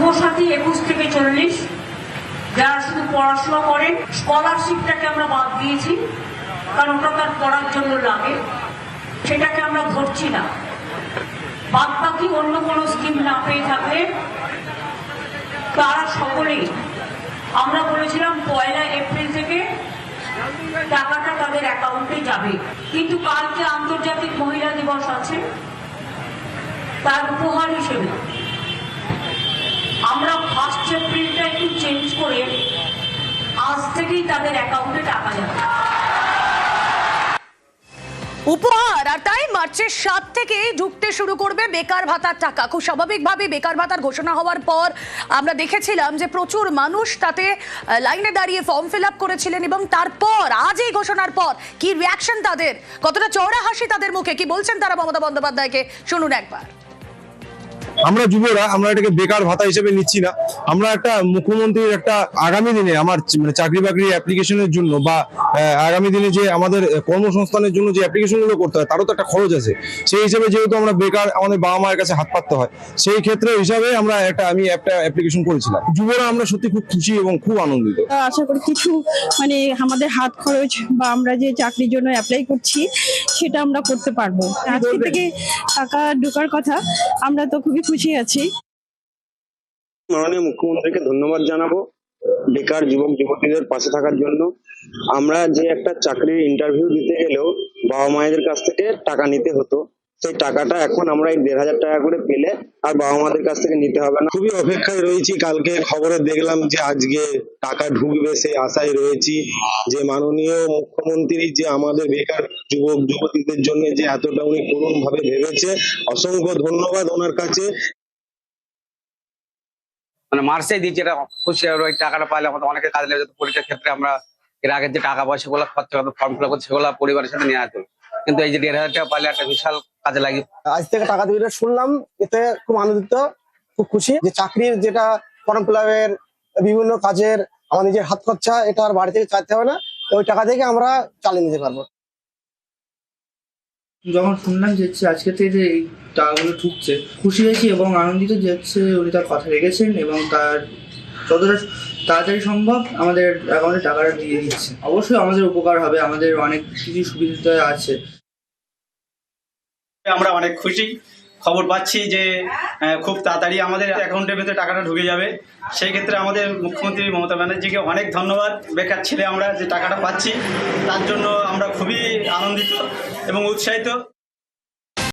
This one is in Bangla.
যুবসাথী 21 থেকে 40 যারা শুধু পড়াশোনা করেন, স্কলারশিপটাকে আমরা বাদ দিয়েছি, কারণ ওটা তার পড়ার জন্য লাগে, সেটাকে আমরা ধরছি না। বাদ বাকি অন্য কোনো স্কিম না পেয়ে থাকলে তারা সকলেই, আমরা বলেছিলাম 1 এপ্রিল থেকে টাকাটা তাদের অ্যাকাউন্টে যাবে। কিন্তু কালকে আন্তর্জাতিক মহিলা দিবস আছে, তার উপহার হিসেবে আমরা 1 এপ্রিলটা একটু চেঞ্জ করে আজ থেকেই তাদের অ্যাকাউন্টে টাকা যাবে। উপহার, আর তাই মার্চের 7 থেকে ঢুকতে শুরু করবে বেকার ভাতার টাকা। খুব স্বাভাবিকভাবে বেকার ভাতার ঘোষণা হওয়ার পর আমরা দেখেছিলাম যে প্রচুর মানুষ তাতে লাইনে দাঁড়িয়ে ফর্ম ফিল আপ করেছিলেন, এবং তারপর আজ এই ঘোষণার পর কি রিয়াকশন তাদের, কতটা চওড়া হাসি তাদের মুখে, কি বলছেন তারা মমতা বন্দ্যোপাধ্যায়কে, শুনুন একবার। আমরা যুবরা আমরা এটাকে বেকার ভাতা হিসেবে নিচ্ছি না। আমরা একটা মুখ্যমন্ত্রীর একটা আগামী দিনে আমার চাকরি বাকরি অ্যাপ্লিকেশনের জন্য বা আগামী দিনে যে আমাদের কর্মসংস্থানের জন্য যে অ্যাপ্লিকেশন গুলো করতে হয়, তারও তো একটা খরচ আছে। সেই হিসেবে যেহেতু আমরা বেকার, আমাদের বাবা মায়ের কাছে হাত পাততে হয়, সেই ক্ষেত্রে হিসাবে আমি একটা অ্যাপ্লিকেশন করেছিলাম। যুবরা আমরা সত্যি খুব খুশি এবং খুব আনন্দিত। আশা করি কিছু আমাদের হাত খরচ বা আমরা যে চাকরির জন্য অ্যাপ্লাই করছি সেটা আমরা করতে পারবো। আজকে থেকে টাকা ঢোকার কথা, আমরা তো খুবই খুশি আছি। মাননীয় মুখ্যমন্ত্রীকে ধন্যবাদ জানাবো বেকার যুবক যুবতীদের পাশে থাকার জন্য। আমরা যে একটা চাকরির ইন্টারভিউ দিতে গেলেও বাবা মায়েদের কাছ থেকে টাকা নিতে হতো, সেই টাকাটা এখন আমরা এই 1,500 টাকা করে পেলে আর বাবা মাদের কাছ থেকে নিতে হবে না। খুবই অপেক্ষায় রয়েছি, কালকে খবরে দেখলাম যে আজকে টাকা ঢুকবে, সেই আশায় রয়েছি যে মাননীয় মুখ্যমন্ত্রী যে আমাদের বেকার যুবক যুবতীদের জন্য যে এতটা উনি করুণ ভাবে ভেবেছে, অসংখ্য ধন্যবাদ ওনার কাছে। মার্চে দিয়েছি, এটা খুশি ওই টাকাটা পাইলে আমাদের অনেকের কাজে লেগে যেত। পরীক্ষার ক্ষেত্রে আমরা এর আগের যে টাকা পয়সা গুলো খরচা করতে ফর্ম ফিল আপ করতে, সেগুলো পরিবারের সাথে নিয়ে আসতো, কিন্তু এই যে 1,500 টাকা পাইলে একটা বিশাল কাজে লাগে। আজ থেকে টাকা দিবে শুনলাম, এতে খুব আনন্দিত, খুব খুশি যে চাকরির যেটা ফর্ম ফিল আপের বিভিন্ন কাজের আমার নিজের হাত খরচা, এটা আর বাড়ি থেকে চাইতে হবে না, ওই টাকা থেকে আমরা চালিয়ে নিতে পারবো। যখন শুনলাম যে আজকে থেকে যে এই টাকাগুলো ঢুকছে, খুশি হয়েছি এবং আনন্দিত যে উনি তার কথা রেখেছেন এবং তার যতটা তাড়াতাড়ি সম্ভব আমাদের অ্যাকাউন্টে টাকাটা দিয়ে দিচ্ছে। অবশ্যই আমাদের উপকার হবে, আমাদের অনেক কিছু সুবিধা আছে। আমরা অনেক খুশি, খবর পাচ্ছি যে খুব তাড়াতাড়ি আমাদের অ্যাকাউন্টের ভেতরে টাকাটা ঢুকে যাবে। সেই ক্ষেত্রে আমাদের মুখ্যমন্ত্রী মমতা ব্যানার্জিকে অনেক ধন্যবাদ। বেকার ছেলে আমরা যে টাকাটা পাচ্ছি তার জন্য আমরা খুবই আনন্দিত এবং উৎসাহিত।